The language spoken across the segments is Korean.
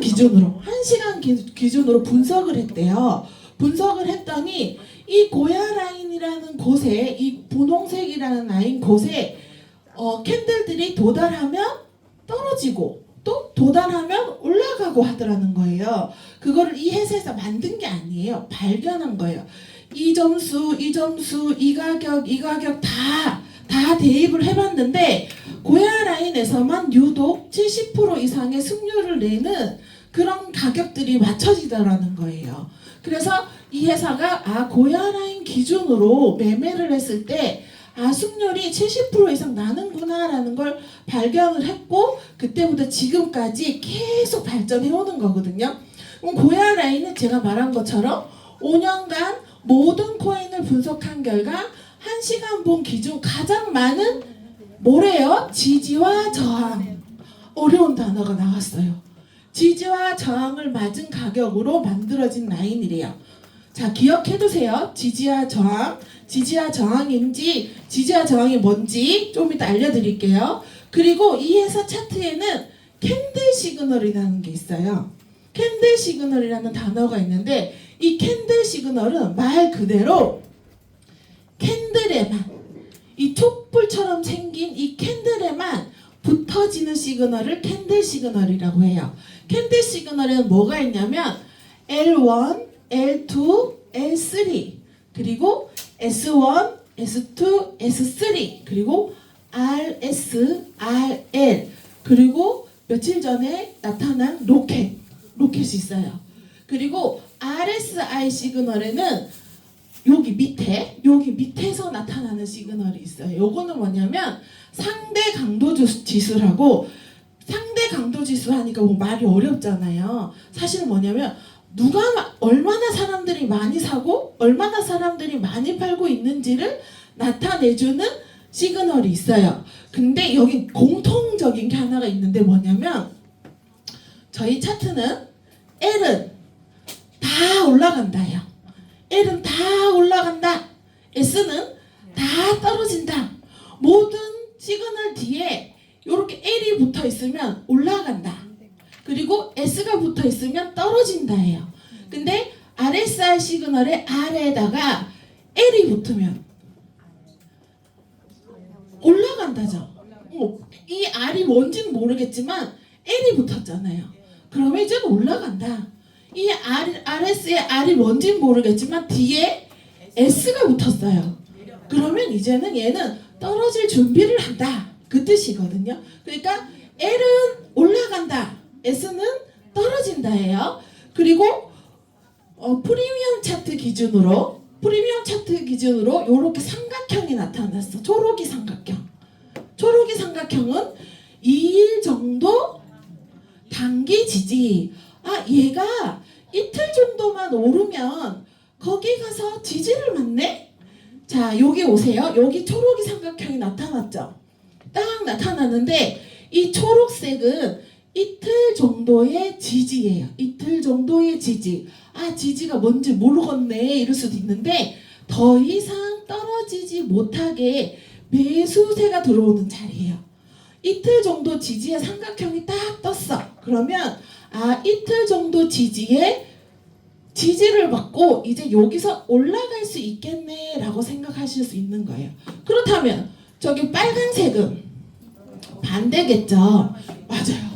기준으로 1시간 기준으로 분석을 했대요. 분석을 했더니 이 고야 라인이라는 곳에 이 분홍색이라는 라인 곳에 캔들들이 도달하면 떨어지고 또 도달하면 올라가고 하더라는 거예요. 그거를 이 회사에서 만든 게 아니에요. 발견한 거예요. 이 점수, 이 점수, 이 가격, 이 가격 다 대입을 해봤는데 고야 라인에서만 유독 70% 이상의 승률을 내는 그런 가격들이 맞춰지더라는 거예요. 그래서 이 회사가 고야 라인 기준으로 매매를 했을 때 승률이 70% 이상 나는구나 라는 걸 발견을 했고 그때부터 지금까지 계속 발전해 오는 거거든요. 고야 라인은 제가 말한 것처럼 5년간 모든 코인을 분석한 결과 1시간 본 기준 가장 많은 뭐래요? 지지와 저항. 어려운 단어가 나왔어요. 지지와 저항을 맞은 가격으로 만들어진 라인이래요. 자, 기억해두세요. 지지와 저항. 지지와 저항인지 지지와 저항이 뭔지 좀 이따 알려드릴게요. 그리고 이 회사 차트에는 캔들 시그널이라는 게 있어요. 캔들 시그널이라는 단어가 있는데 이 캔들 시그널은 말 그대로 캔들에만 이 촛불처럼 생긴 이 캔들에만 붙어지는 시그널을 캔들 시그널이라고 해요. 캔들 시그널에는 뭐가 있냐면 L1, L2, L3 그리고 S1, S2, S3 그리고 RS, RL 그리고 며칠 전에 나타난 로켓이 있어요. 그리고 RSI 시그널에는 여기 밑에서 나타나는 시그널이 있어요. 요거는 뭐냐면 상대 강도 지수라고 상대 강도 지수 하니까 뭐 말이 어렵잖아요. 사실 뭐냐면 얼마나 사람들이 많이 사고 얼마나 사람들이 많이 팔고 있는지를 나타내주는 시그널이 있어요. 근데 여기 공통적인 게 하나가 있는데 뭐냐면 저희 차트는 L은 다 올라간다요. L은 다 올라간다. S는 다 떨어진다. 모든 시그널 뒤에 이렇게 L이 붙어 있으면 올라간다. 그리고 S가 붙어 있으면 떨어진다예요. 근데 RSI 시그널의 R에다가 L이 붙으면 올라간다죠. 이 R이 뭔지는 모르겠지만 L이 붙었잖아요. 그러면 이제는 올라간다. 이 RS의 R이 뭔지는 모르겠지만 뒤에 S가 붙었어요. 그러면 이제는 얘는 떨어질 준비를 한다. 그 뜻이거든요. 그러니까 L은 올라간다. S는 떨어진다예요. 그리고 프리미엄 차트 기준으로 이렇게 삼각형이 나타났어. 초록이 삼각형. 초록이 삼각형은 2일 정도 단기 지지. 얘가 이틀 정도만 오르면 거기 가서 지지를 맞네? 자, 여기 오세요. 여기 초록이 삼각형이 나타났죠? 딱 나타났는데 이 초록색은 이틀 정도의 지지예요. 이틀 정도의 지지. 지지가 뭔지 모르겠네 이럴 수도 있는데 더 이상 떨어지지 못하게 매수세가 들어오는 자리예요. 이틀 정도 지지의 삼각형이 딱 떴어. 그러면 이틀 정도 지지에 지지를 받고 이제 여기서 올라갈 수 있겠네 라고 생각하실 수 있는 거예요. 그렇다면 저기 빨간색은 반대겠죠. 맞아요.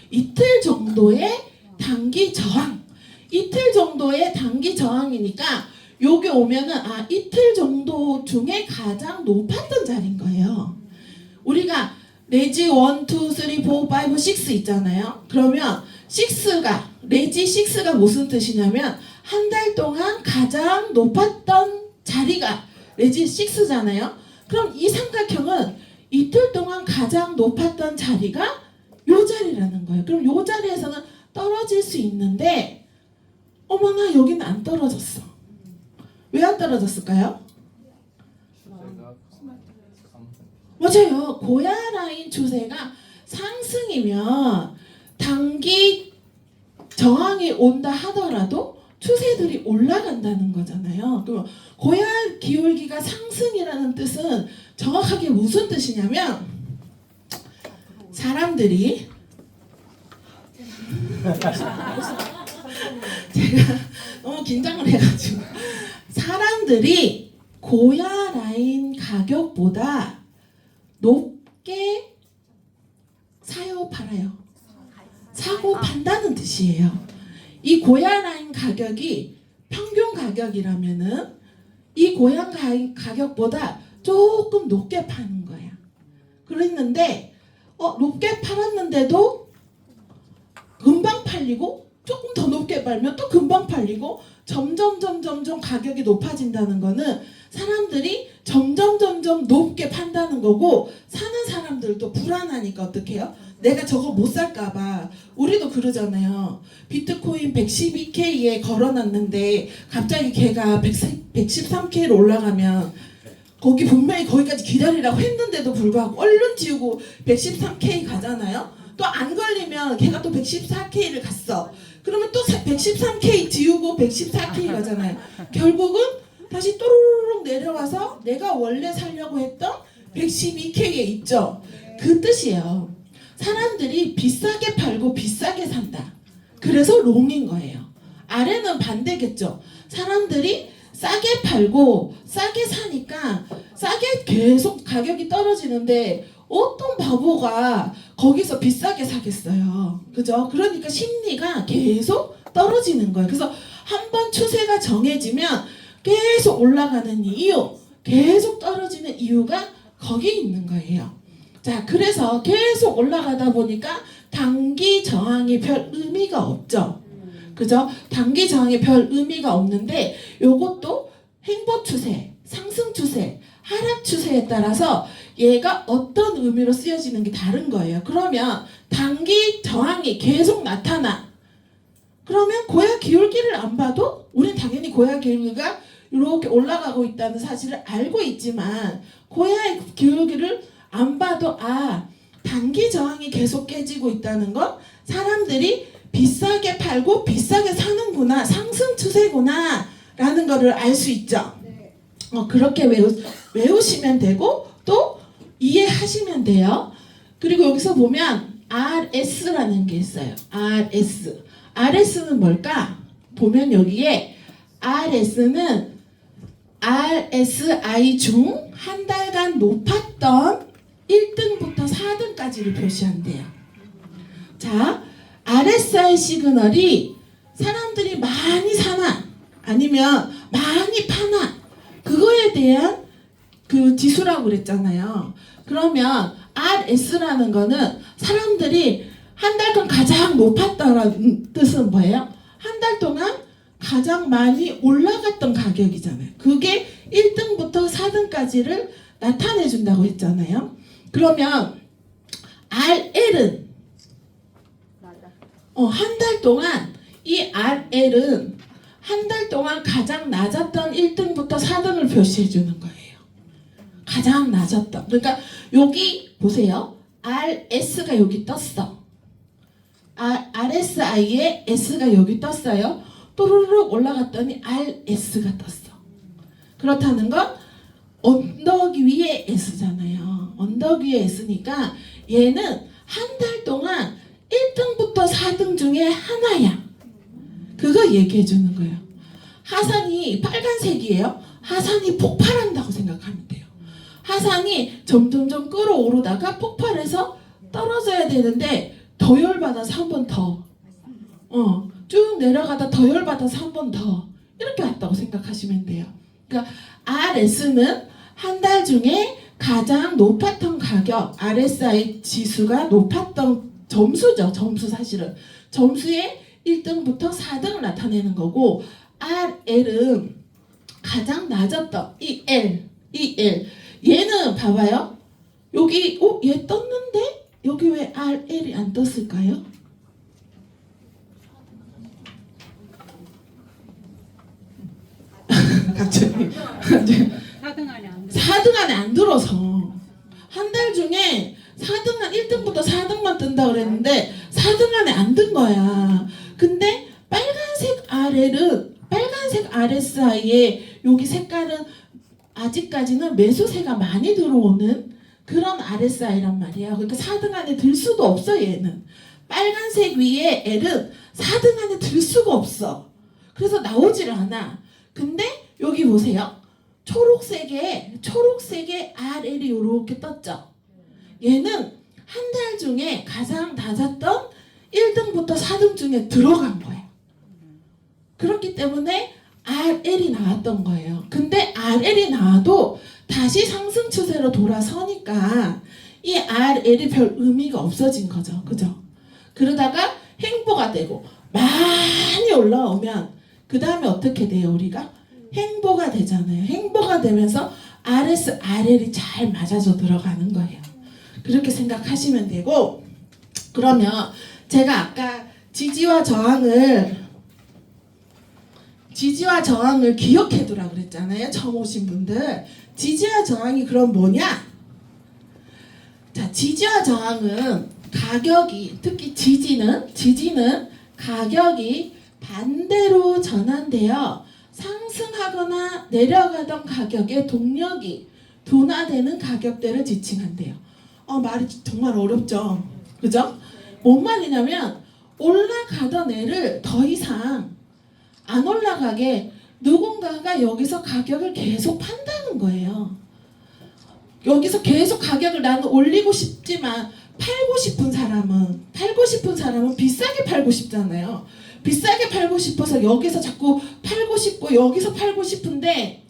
이틀 정도의 단기 저항. 이틀 정도의 단기 저항이니까 여기 오면은 이틀 정도 중에 가장 높았던 자리인 거예요. 우리가 레지 1, 2, 3, 4, 5, 6 있잖아요. 그러면 레지 6가 무슨 뜻이냐면 한 달 동안 가장 높았던 자리가 레지 6잖아요. 그럼 이 삼각형은 이틀 동안 가장 높았던 자리가 요 자리라는 거예요. 그럼 요 자리에서는 떨어질 수 있는데 어머나 여기는 안 떨어졌어. 왜 안 떨어졌을까요? 맞아요. 고야 라인 추세가 상승이면 단기 저항이 온다 하더라도 추세들이 올라간다는 거잖아요. 그럼 고야 기울기가 상승이라는 뜻은 정확하게 무슨 뜻이냐면 사람들이 제가 너무 긴장을 해가지고 사람들이 고야 라인 가격보다 높게 사요 팔아요. 사고 판다는 뜻이에요. 이 고야 라인 가격이 평균 가격이라면은 이 고야 라인 가격보다 조금 높게 파는 거야. 그랬는데 높게 팔았는데도 금방 팔리고 조금 더 높게 팔면 또 금방 팔리고 점점 가격이 높아진다는 거는 사람들이 점점 높게 판다는 거고 사는 사람들도 불안하니까 어떻게 해요? 내가 저거 못 살까봐. 우리도 그러잖아요. 비트코인 112K에 걸어놨는데 갑자기 걔가 113K로 올라가면 거기 분명히 거기까지 기다리라고 했는데도 불구하고 얼른 지우고 113K 가잖아요. 또 안 걸리면 걔가 또 114K를 갔어. 그러면 또 113K 지우고 114K 가잖아요. 결국은 다시 또르륵 내려와서 내가 원래 살려고 했던 112K에 있죠. 그 뜻이에요. 사람들이 비싸게 팔고 비싸게 산다. 그래서 롱인 거예요. 아래는 반대겠죠. 사람들이 싸게 팔고 싸게 사니까 싸게 계속 가격이 떨어지는데 어떤 바보가 거기서 비싸게 사겠어요. 그죠? 그러니까 심리가 계속 떨어지는 거예요. 그래서 한번 추세가 정해지면 계속 올라가는 이유, 계속 떨어지는 이유가 거기 있는 거예요. 자, 그래서 계속 올라가다 보니까 단기 저항이 별 의미가 없죠. 그죠? 단기 저항이 별 의미가 없는데 요것도 행보 추세, 상승 추세, 하락 추세에 따라서 얘가 어떤 의미로 쓰여지는 게 다른 거예요. 그러면 단기 저항이 계속 나타나. 그러면 고야 기울기를 안 봐도 우린 당연히 고야 기울기가 이렇게 올라가고 있다는 사실을 알고 있지만 고야 기울기를 안 봐도 단기 저항이 계속 깨지고 있다는 건 사람들이 비싸게 팔고 비싸게 사는구나, 상승 추세구나 라는 거를 알 수 있죠. 그렇게 외우시면 되고 또 이해하시면 돼요. 그리고 여기서 보면 RS라는 게 있어요. RS는 뭘까? 보면 여기에 RS는 RSI 중 한 달간 높았던 1등부터 4등까지를 표시한대요. 자, RSI 시그널이 사람들이 많이 사나 아니면 많이 파나 그거에 대한 그 지수라고 그랬잖아요. 그러면 RS라는 거는 사람들이 한 달간 가장 높았다라는 뜻은 뭐예요? 한 달 동안 가장 많이 올라갔던 가격이잖아요. 그게 1등부터 4등까지를 나타내 준다고 했잖아요. 그러면 RL은 한 달 동안 이 RL은 한 달 동안 가장 낮았던 1등부터 4등을 표시해 주는 거예요. 가장 낮았던. 그러니까 여기 보세요. RS가 여기 떴어. RSI에 S가 여기 떴어요. 또르륵 올라갔더니 RS가 떴어. 그렇다는 건 언덕 위에 S잖아요. 언덕 위에 S니까 얘는 한 달 동안 1등부터 4등 중에 하나야. 그거 얘기해 주는 거예요. 하산이 빨간색이에요. 하산이 폭발한다고 생각하면 돼요. 하산이 점점점 끌어오르다가 폭발해서 떨어져야 되는데 더 열받아서 한 번 더. 쭉 내려가다 더 열받아서 한 번 더. 이렇게 왔다고 생각하시면 돼요. 그러니까 RS는 한 달 중에 가장 높았던 가격, RSI 지수가 높았던 점수죠. 점수 사실은. 점수의 1등부터 4등을 나타내는 거고 RL은 가장 낮았던 이 L. 얘는 봐봐요. 여기 얘 떴는데 여기 왜 RL이 안 떴을까요? 갑자기 4등 안에 안 들어서 한 달 중에 4등만 1등부터 4등만 뜬다 그랬는데 4등 안에 안 든 거야. 근데 빨간색 RSI에 여기 색깔은 아직까지는 매수세가 많이 들어오는 그런 RSI란 말이야. 그러니까 4등 안에 들 수도 없어 얘는. 빨간색 위에 L은 4등 안에 들 수가 없어. 그래서 나오질 않아. 근데 여기 보세요. 초록색에 RL이 이렇게 떴죠. 얘는 한 달 중에 가장 낮았던 1등부터 4등 중에 들어간 거예요. 그렇기 때문에 RL이 나왔던 거예요. 근데 RL이 나와도 다시 상승 추세로 돌아서니까 이 RL이 별 의미가 없어진 거죠. 그죠? 그러다가 행보가 되고 많이 올라오면 그 다음에 어떻게 돼요? 우리가 행보가 되잖아요. 행보가 되면서 RS, RL이 잘 맞아서 들어가는 거예요. 그렇게 생각하시면 되고, 그러면 제가 아까 지지와 저항을 기억해두라 그랬잖아요. 처음 오신 분들. 지지와 저항이 그럼 뭐냐? 자, 지지와 저항은 가격이, 특히 지지는 가격이 반대로 전환되어 상승하거나 내려가던 가격의 동력이 둔화되는 가격대를 지칭한대요. 말이 정말 어렵죠. 그죠? 뭔 말이냐면 올라가던 애를 더 이상 안 올라가게 누군가가 여기서 가격을 계속 판다는 거예요. 여기서 계속 가격을 나는 올리고 싶지만 팔고 싶은 사람은 비싸게 팔고 싶잖아요. 비싸게 팔고 싶어서 여기서 자꾸 팔고 싶고 여기서 팔고 싶은데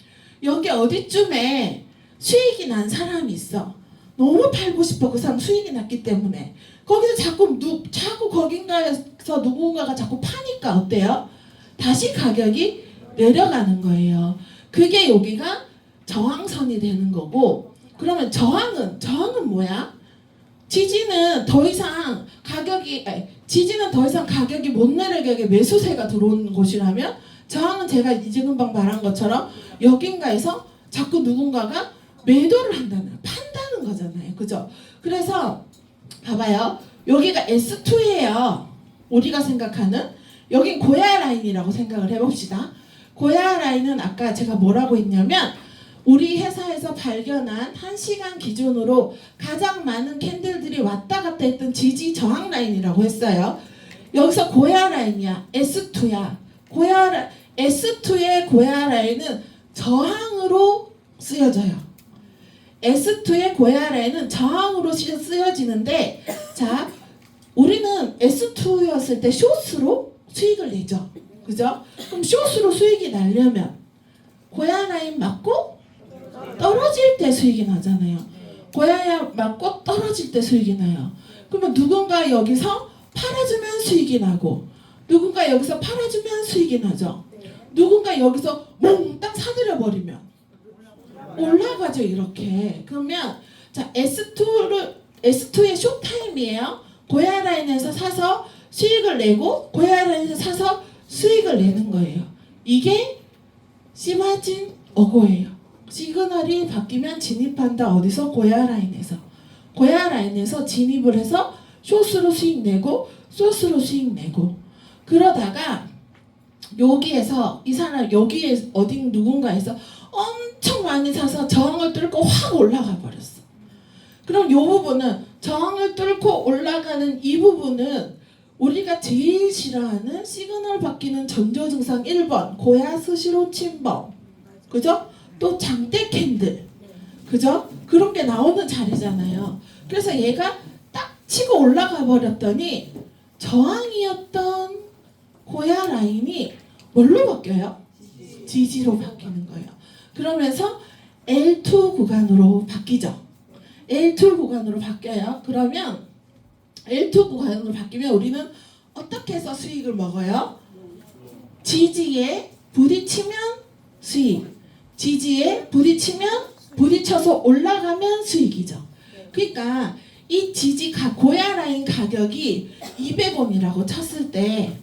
여기 어디쯤에 수익이 난 사람이 있어. 너무 팔고 싶어. 그 사람 수익이 났기 때문에 거기서 자꾸 거긴가에서 누군가가 자꾸 파니까 어때요? 다시 가격이 내려가는 거예요. 그게 여기가 저항선이 되는 거고, 그러면 저항은 뭐야? 지지는 더 이상 가격이 못 내려가게 매수세가 들어오는 곳이라면, 저항은 제가 이제 금방 말한 것처럼 여긴가에서 자꾸 누군가가 매도를 한다는, 판다는 거잖아요. 그죠? 그래서 봐봐요. 여기가 S2예요. 우리가 생각하는 여긴 고야 라인이라고 생각을 해봅시다. 고야 라인은 아까 제가 뭐라고 했냐면 우리 회사에서 발견한 1시간 기준으로 가장 많은 캔들들이 왔다 갔다 했던 지지 저항 라인이라고 했어요. 여기서 고야 라인이야. S2야. S2의 고야 라인은 저항으로 쓰여져요. S2의 고야 라인은 저항으로 쓰여지는데, 자, 우리는 S2였을 때 숏으로 수익을 내죠. 그죠? 그럼 숏으로 수익이 나려면 고야 라인 맞고 떨어질 때 수익이 나잖아요. 고야 맞고 떨어질 때 수익이 나요. 그러면 누군가 여기서 팔아주면 수익이 나고, 누군가 여기서 팔아주면 수익이 나죠. 누군가 여기서 몽땅 사들여 버리면 올라가죠. 이렇게. 그러면 자, S2의 숏타임이에요. 고야 라인에서 사서 수익을 내고 고야 라인에서 사서 수익을 내는 거예요. 이게 시마진 어고예요. 시그널이 바뀌면 진입한다. 어디서? 고야 라인에서. 고야 라인에서 진입을 해서 숏으로 수익 내고 숏으로 수익 내고, 그러다가 여기에서 이 사람 여기에 어딘 누군가에서 엄청 많이 사서 저항을 뚫고 확 올라가 버렸어. 그럼 이 부분은 저항을 뚫고 올라가는 이 부분은 우리가 제일 싫어하는 시그널 바뀌는 전조증상 1번 고야 스시로 침범, 그죠? 또 장대 캔들, 그죠? 그런 게 나오는 자리잖아요. 그래서 얘가 딱 치고 올라가 버렸더니 저항이었던 고야 라인이 뭘로 바뀌어요? 지지로 바뀌는 거예요. 그러면서 L2 구간으로 바뀌죠. L2 구간으로 바뀌어요. 그러면 L2 구간으로 바뀌면 우리는 어떻게 해서 수익을 먹어요? 지지에 부딪히면 수익, 지지에 부딪혀서 올라가면 수익이죠. 그러니까 이 고야 라인 가격이 200원이라고 쳤을 때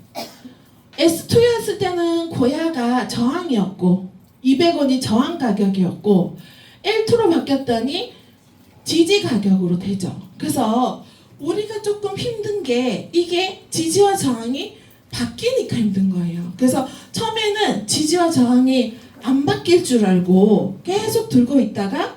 S2였을 때는 고야가 저항이었고 200원이 저항 가격이었고, L2로 바뀌었더니 지지 가격으로 되죠. 그래서 우리가 조금 힘든 게 이게 지지와 저항이 바뀌니까 힘든 거예요. 그래서 처음에는 지지와 저항이 안 바뀔 줄 알고 계속 들고 있다가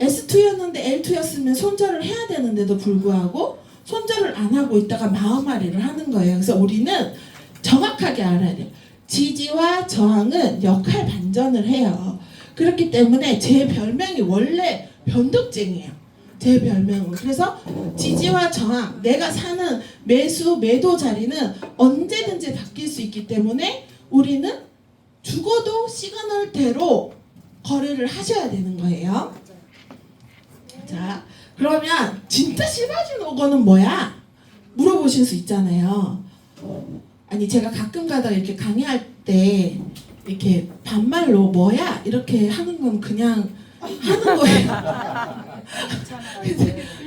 S2였는데 L2였으면 손절을 해야 되는데도 불구하고 손절을 안 하고 있다가 마음앓이를 하는 거예요. 그래서 우리는 정확하게 알아야 돼요. 지지와 저항은 역할 반전을 해요. 그렇기 때문에 제 별명이 원래 변덕쟁이에요. 제 별명은. 그래서 지지와 저항, 내가 사는 매수, 매도 자리는 언제든지 바뀔 수 있기 때문에 우리는 죽어도 시그널대로 거래를 하셔야 되는 거예요. 자, 그러면 진짜 씨바지 노고는 뭐야? 물어보실 수 있잖아요. 아니 제가 가끔 가다가 이렇게 강의할 때 이렇게 반말로 뭐야? 이렇게 하는 건 그냥 하는 거예요.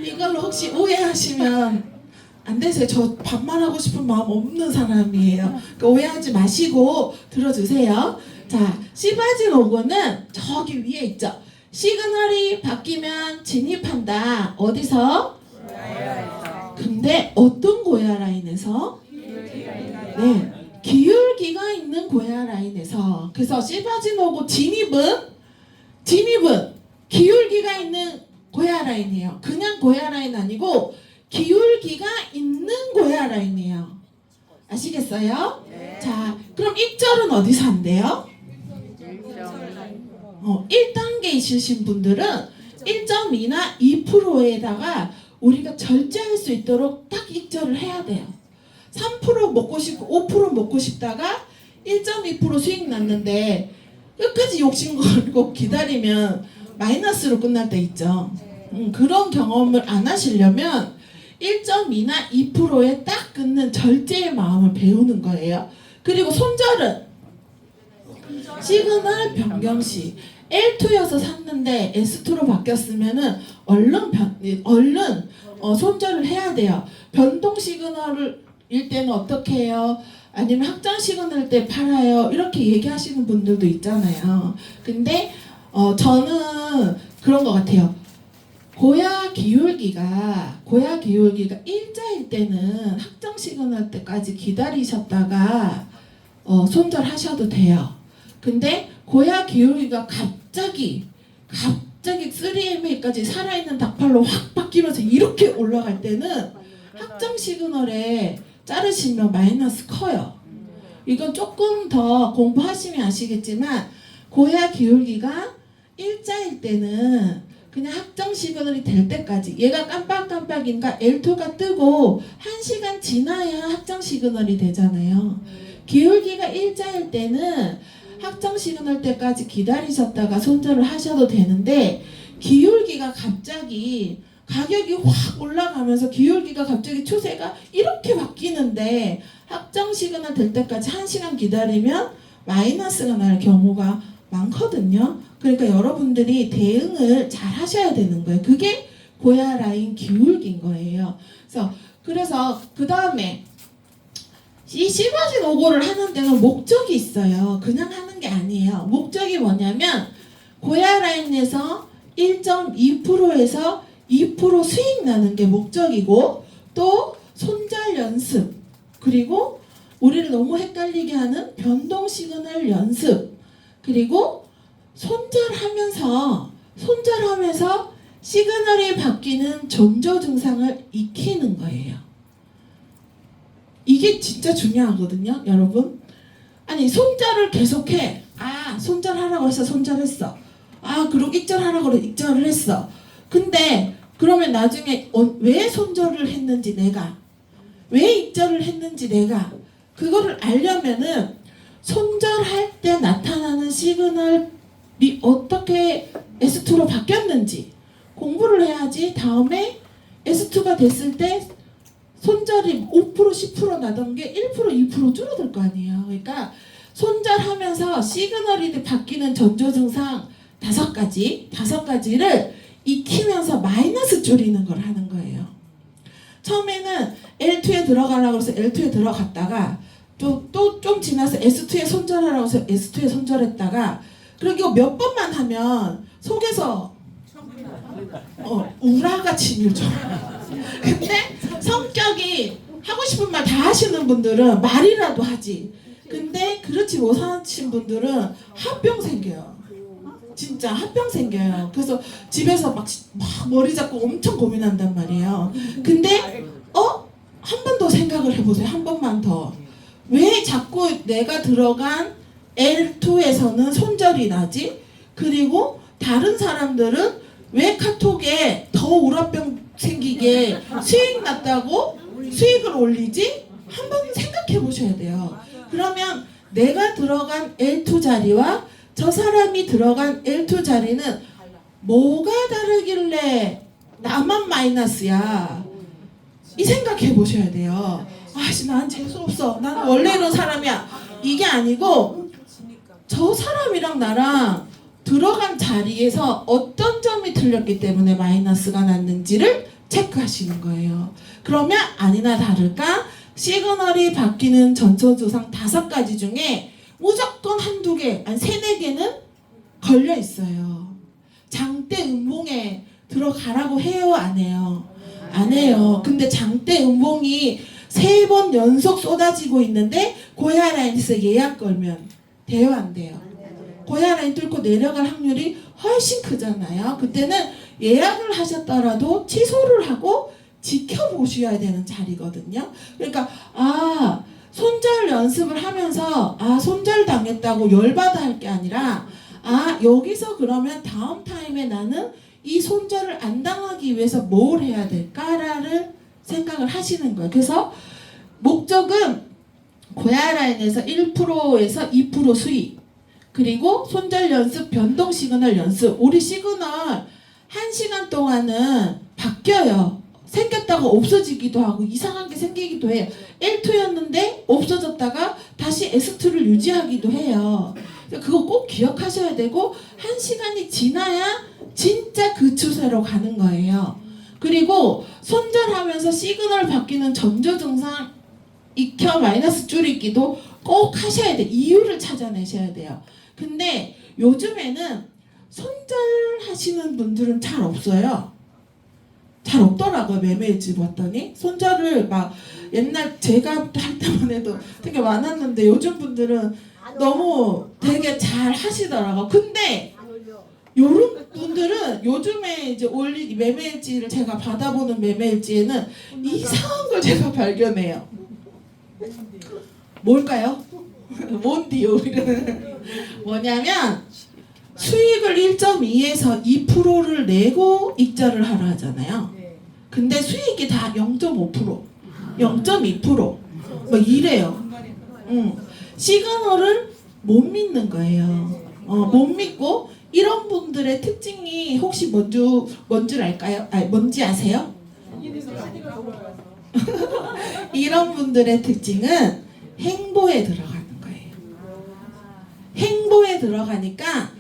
이걸로 혹시 오해하시면 안 되세요. 저 반말하고 싶은 마음 없는 사람이에요. 그러니까 오해하지 마시고 들어주세요. 자, 씨바지 로고는 저기 위에 있죠. 시그널이 바뀌면 진입한다. 어디서? 근데 어떤 고야 라인에서? 네, 기울기가 있는 고야 라인에서. 그래서 씨바지 로고 진입은 기울기가 있는 고야 라인이에요. 그냥 고야 라인 아니고 기울기가 있는 고야 라인이에요. 아시겠어요? 네. 자, 그럼 입절은 어디서 한대요? 1단계 있으신 분들은 1.2나 2%에다가 우리가 절제할 수 있도록 딱 입절을 해야 돼요. 3% 먹고 싶고 5% 먹고 싶다가 1.2% 수익 났는데 끝까지 욕심 걸고 기다리면 마이너스로 끝날 때 있죠. 그런 경험을 안 하시려면 1.2나 2%에 딱 끊는 절제의 마음을 배우는 거예요. 그리고 손절은 시그널 변경 시 L2여서 샀는데 S2로 바뀌었으면은 얼른 손절을 해야 돼요. 변동 시그널을 일 때는 어떻게 해요? 아니면 확장 시그널 때 팔아요? 이렇게 얘기하시는 분들도 있잖아요. 근데 저는 그런 것 같아요. 고야 기울기가 일자일 때는 확장 시그널 때까지 기다리셨다가 손절하셔도 돼요. 근데 고야 기울기가 갑자기 3MA까지 살아있는 닭발로 확 바뀌면서 이렇게 올라갈 때는 확장 시그널에 자르시면 마이너스 커요. 이건 조금 더 공부하시면 아시겠지만 고야 기울기가 일자일 때는 그냥 확정 시그널이 될 때까지 얘가 깜빡깜빡인가 L2가 뜨고 1시간 지나야 확정 시그널이 되잖아요. 기울기가 일자일 때는 확정 시그널 때까지 기다리셨다가 손절을 하셔도 되는데 기울기가 갑자기 가격이 확 올라가면서 기울기가 갑자기 추세가 이렇게 바뀌는데 확정 시그널 될 때까지 1시간 기다리면 마이너스가 날 경우가 많거든요. 그러니까 여러분들이 대응을 잘 하셔야 되는 거예요. 그게 고야 라인 기울기인 거예요. 그래서 그 다음에 이 씨바지 노고를 하는 데는 목적이 있어요. 그냥 하는 게 아니에요. 목적이 뭐냐면 고야 라인에서 1.2%에서 2% 수익 나는 게 목적이고 또 손절 연습 그리고 우리를 너무 헷갈리게 하는 변동 시그널 연습 그리고 손절하면서 시그널이 바뀌는 전조 증상을 익히는 거예요. 이게 진짜 중요하거든요, 여러분. 아니 손절을 계속해. 손절하라고 해서 손절했어. 그리고 익절하라고 해서 익절을 했어. 근데 그러면 나중에 왜 손절을 했는지 내가 왜 익절을 했는지 내가 그거를 알려면은 손절할 때 나타나는 시그널이 어떻게 S2로 바뀌었는지 공부를 해야지 다음에 S2가 됐을 때 손절이 5% 10% 나던 게 1% 2% 줄어들 거 아니에요. 그러니까 손절하면서 시그널이 바뀌는 전조 증상 5가지를 익히면서 마이너스 줄이는 걸 하는 거예요. 처음에는 L2에 들어가려고 해서 L2에 들어갔다가 또 좀 지나서 S2에 손절하라고 해서 S2에 손절했다가 그리고 몇 번만 하면 속에서 우라가 치밀죠. 근데 성격이 하고 싶은 말 다 하시는 분들은 말이라도 하지. 근데 그렇지 못하신 분들은 합병 생겨요. 진짜 합병 생겨요. 그래서 집에서 막 머리 잡고 엄청 고민한단 말이에요. 근데 생각을 해보세요. 한 번만 더. 왜 자꾸 내가 들어간 L2에서는 손절이 나지? 그리고 다른 사람들은 왜 카톡에 더 우라병 생기게 수익 났다고 수익을 올리지? 한번 생각해 보셔야 돼요. 그러면 내가 들어간 L2 자리와 저 사람이 들어간 L2 자리는 뭐가 다르길래 나만 마이너스야? 이 생각해 보셔야 돼요. 아씨, 난 재수없어. 나는 원래 이런 사람이야. 이게 아니고 저 사람이랑 나랑 들어간 자리에서 어떤 점이 틀렸기 때문에 마이너스가 났는지를 체크하시는 거예요. 그러면 아니나 다를까 시그널이 바뀌는 전초조상 5가지 중에 무조건 한두 개, 아니 3-4개는 걸려 있어요. 장대 음봉에 들어가라고 해요, 안 해요? 안 해요. 근데 장대 음봉이 3번 연속 쏟아지고 있는데 고야 라인에서 예약 걸면 돼요, 안 돼요? 고야 라인 뚫고 내려갈 확률이 훨씬 크잖아요. 그때는 예약을 하셨더라도 취소를 하고 지켜보셔야 되는 자리거든요. 그러니까 손절 연습을 하면서 손절 당했다고 열받아 할 게 아니라 여기서 그러면 다음 타임에 나는 이 손절을 안 당하기 위해서 뭘 해야 될까를 생각을 하시는 거예요. 그래서 목적은 고야 라인에서 1%에서 2% 수익, 그리고 손절 연습, 변동 시그널 연습. 우리 시그널 1시간 동안은 바뀌어요. 생겼다가 없어지기도 하고 이상한 게 생기기도 해요. L2였는데 없어졌다가 다시 S2를 유지하기도 해요. 그거 꼭 기억하셔야 되고 1시간이 지나야 진짜 그 추세로 가는 거예요. 그리고 손절하면서 시그널 바뀌는 전조 증상 익혀 마이너스 줄이기도 꼭 하셔야 돼요. 이유를 찾아내셔야 돼요. 근데 요즘에는 손절하시는 분들은 잘 없어요. 잘 없더라고요. 매매일지 봤더니 손절을 막 옛날 제가 할 때만 해도 되게 많았는데 요즘 분들은 너무 되게 잘 하시더라고요. 근데 요런 분들은 요즘에 이제 올린 매매일지를 제가 받아보는 매매일지에는 이상한 걸 제가 발견해요. 뭘까요? 뭔디요? 뭐냐면 수익을 1.2에서 2%를 내고 익절을 하라 하잖아요. 근데 수익이 다 0.5%, 0.2%, 뭐 이래요. 시그널을 못 믿는 거예요. 못 믿고 이런 분들의 특징이 혹시 뭔줄 알까요? 뭔지 아세요? 이런 분들의 특징은 행보에 들어가는 거예요. 행보에 들어가니까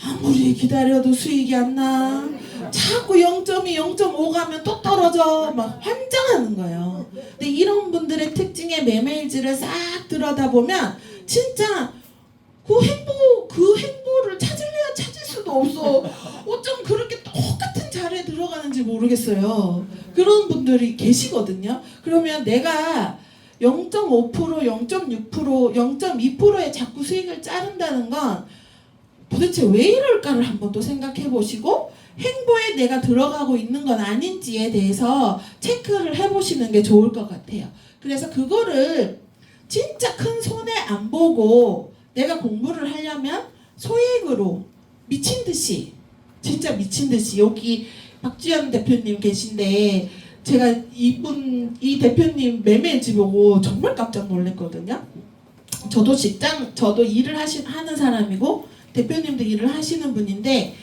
아무리 기다려도 수익이 안 나. 자꾸 0.2, 0.5 가면 또 떨어져. 막 환장하는 거예요. 근데 이런 분들의 특징의 매매일지를 싹 들여다보면 진짜 그 행보를 찾을래야 찾을 수도 없어. 어쩜 그렇게 똑같은 자리에 들어가는지 모르겠어요. 그런 분들이 계시거든요. 그러면 내가 0.5%, 0.6%, 0.2%에 자꾸 수익을 자른다는 건 도대체 왜 이럴까를 한번 또 생각해 보시고 행보에 내가 들어가고 있는 건 아닌지에 대해서 체크를 해보시는 게 좋을 것 같아요. 그래서 그거를 진짜 큰 손해 안 보고 내가 공부를 하려면 소액으로 미친듯이, 진짜 미친듯이, 여기 박지현 대표님 계신데 제가 이 대표님 매매일지 보고 정말 깜짝 놀랐거든요. 저도 일을 하는 사람이고 대표님도 일을 하시는 분인데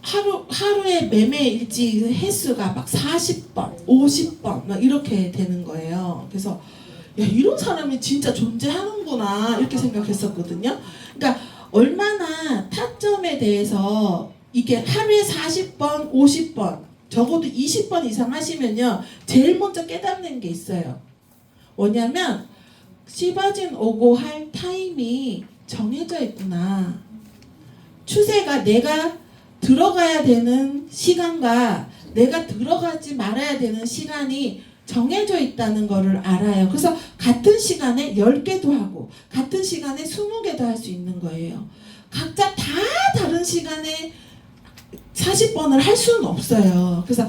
하루에 매매일지 횟수가 막 40번, 50번 막 이렇게 되는 거예요. 그래서 야, 이런 사람이 진짜 존재하는구나 이렇게 생각했었거든요. 그러니까 얼마나 타점에 대해서 이게 하루에 40번, 50번, 적어도 20번 이상 하시면요 제일 먼저 깨닫는 게 있어요. 뭐냐면 시바진 오고 할 타임이 정해져 있구나. 추세가 내가 들어가야 되는 시간과 내가 들어가지 말아야 되는 시간이 정해져 있다는 것을 알아요. 그래서 같은 시간에 10개도 하고 같은 시간에 20개도 할 수 있는 거예요. 각자 다 다른 시간에 40번을 할 수는 없어요. 그래서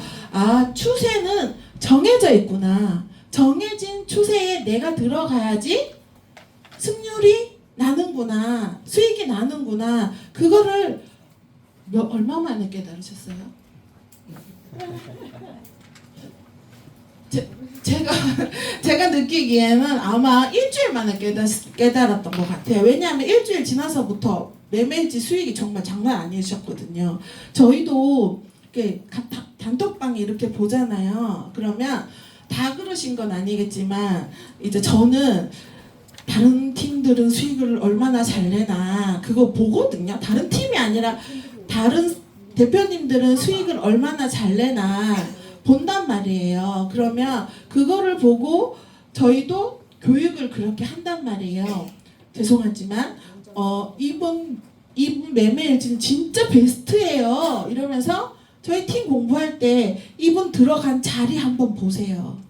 추세는 정해져 있구나. 정해진 추세에 내가 들어가야지 승률이 나는구나. 수익이 나는구나. 그거를 얼마 만에 깨달으셨어요? 제가 느끼기에는 아마 일주일 만에 깨달았던 것 같아요. 왜냐하면 일주일 지나서부터 매매일지 수익이 정말 장난 아니셨거든요. 저희도 이렇게 단톡방에 이렇게 보잖아요. 그러면 다 그러신 건 아니겠지만 이제 저는 다른 팀들은 수익을 얼마나 잘 내나 그거 보거든요. 다른 팀이 아니라 다른 대표님들은 수익을 얼마나 잘 내나 본단 말이에요. 그러면 그거를 보고 저희도 교육을 그렇게 한단 말이에요. 죄송하지만 이분 매매일지는 진짜 베스트예요. 이러면서 저희 팀 공부할 때 이분 들어간 자리 한번 보세요.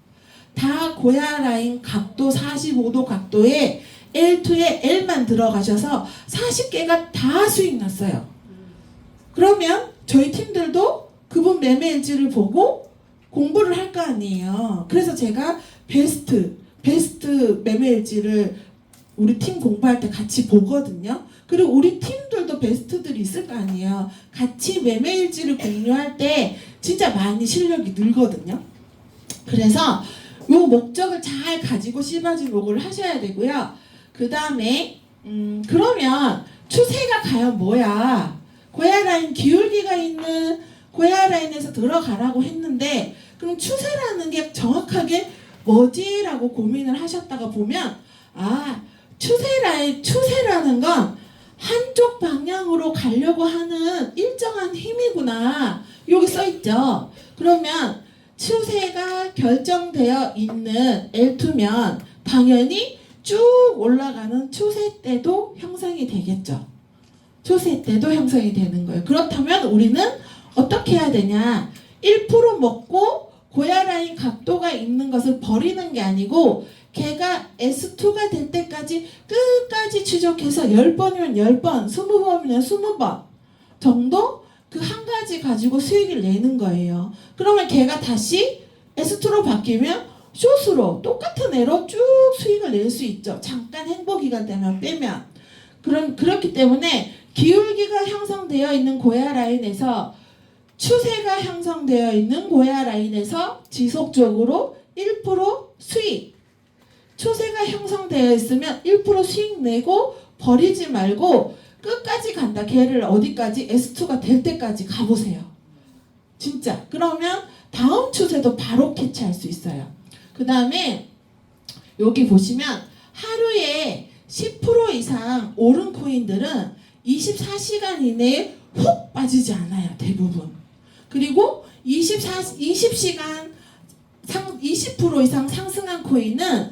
다 고야 라인 각도 45도 각도에 L2에 L만 들어가셔서 40개가 다 수익 났어요. 그러면 저희 팀들도 그분 매매일지를 보고 공부를 할 거 아니에요. 그래서 제가 베스트 매매일지를 우리 팀 공부할 때 같이 보거든요. 그리고 우리 팀들도 베스트들이 있을 거 아니에요. 같이 매매일지를 공유할 때 진짜 많이 실력이 늘거든요. 그래서 요 목적을 잘 가지고 씨바지목을 하셔야 되고요. 그 다음에 그러면 추세가 과연 뭐야? 고야라인 기울기가 있는 고야라인에서 들어가라고 했는데 그럼 추세라는 게 정확하게 뭐지라고 고민을 하셨다가 보면 추세라는 건 한쪽 방향으로 가려고 하는 일정한 힘이구나. 여기 써있죠. 그러면 추세가 결정되어 있는 L2면 당연히 쭉 올라가는 추세 때도 형성이 되겠죠. 추세 때도 형성이 되는 거예요. 그렇다면 우리는 어떻게 해야 되냐? 1% 먹고 고야라인 각도가 있는 것을 버리는 게 아니고 걔가 S2가 될 때까지 끝까지 추적해서 10번이면 10번, 20번이면 20번 정도 그 한 가지 가지고 수익을 내는 거예요. 그러면 걔가 다시 S2로 바뀌면 숏으로 똑같은 애로 쭉 수익을 낼 수 있죠. 잠깐 행보기간 되면 빼면. 그렇기 때문에 기울기가 형성되어 있는 고야 라인에서 추세가 형성되어 있는 고야 라인에서 지속적으로 1% 수익. 추세가 형성되어 있으면 1% 수익 내고 버리지 말고 끝까지 간다. 걔를 어디까지? S2가 될 때까지 가보세요. 진짜. 그러면 다음 추세도 바로 캐치할 수 있어요. 그 다음에 여기 보시면 하루에 10% 이상 오른 코인들은 24시간 이내에 훅 빠지지 않아요. 대부분. 그리고 20시간 20% 이상 상승한 코인은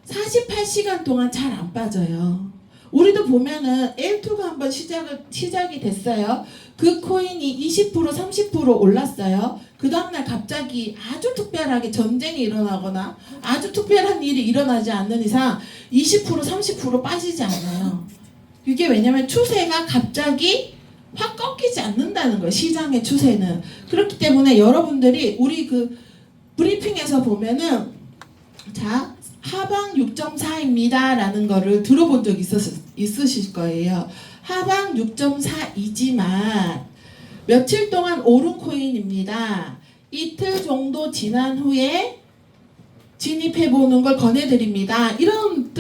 48시간 동안 잘 안 빠져요. 우리도 보면은 L2가 한번 시작이 됐어요. 그 코인이 20% 30% 올랐어요. 그 다음날 갑자기 아주 특별하게 전쟁이 일어나거나 아주 특별한 일이 일어나지 않는 이상 20% 30% 빠지지 않아요. 이게 왜냐면 추세가 갑자기 확 꺾이지 않는다는 거예요. 시장의 추세는. 그렇기 때문에 여러분들이 우리 그 브리핑에서 보면은 자 하방 6.4입니다 라는 거를 들어본 적 있으실 거예요. 하방 6.4이지만 며칠 동안 오른 코인입니다. 이틀 정도 지난 후에 진입해보는 걸 권해드립니다. 이런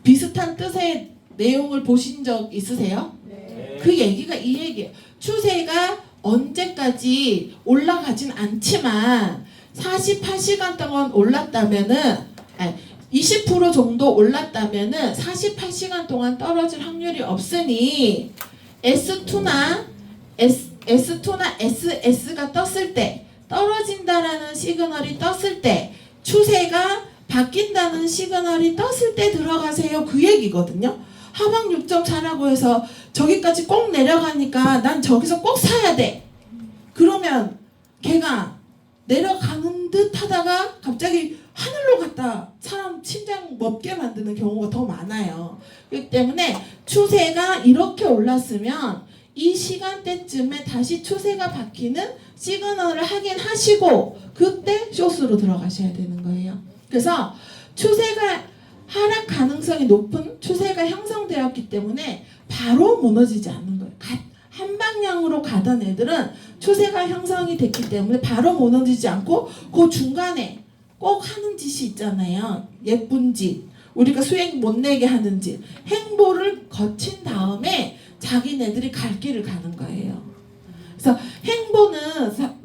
비슷한 뜻의 내용을 보신 적 있으세요? 네. 그 얘기가 이 얘기예요. 추세가 언제까지 올라가진 않지만 48시간 동안 올랐다면은 20% 정도 올랐다면은 48시간 동안 떨어질 확률이 없으니 S2나 SS가 떴을 때 떨어진다라는 시그널이 떴을 때 추세가 바뀐다는 시그널이 떴을 때 들어가세요. 그 얘기거든요. 하방 6.4라고 해서 저기까지 꼭 내려가니까 난 저기서 꼭 사야 돼. 그러면 걔가 내려가는 듯 하다가 갑자기 하늘로 갔다 사람 심장 멎게 만드는 경우가 더 많아요. 그렇기 때문에 추세가 이렇게 올랐으면 이 시간대쯤에 다시 추세가 바뀌는 시그널을 확인하시고 그때 숏으로 들어가셔야 되는 거예요. 그래서 추세가 하락 가능성이 높은 추세가 형성되었기 때문에 바로 무너지지 않는 거예요. 한 방향으로 가던 애들은 추세가 형성이 됐기 때문에 바로 무너지지 않고 그 중간에 꼭 하는 짓이 있잖아요. 예쁜 짓, 우리가 수익 못 내게 하는 짓, 행보를 거친 다음에 자기네들이 갈 길을 가는 거예요. 그래서 행보는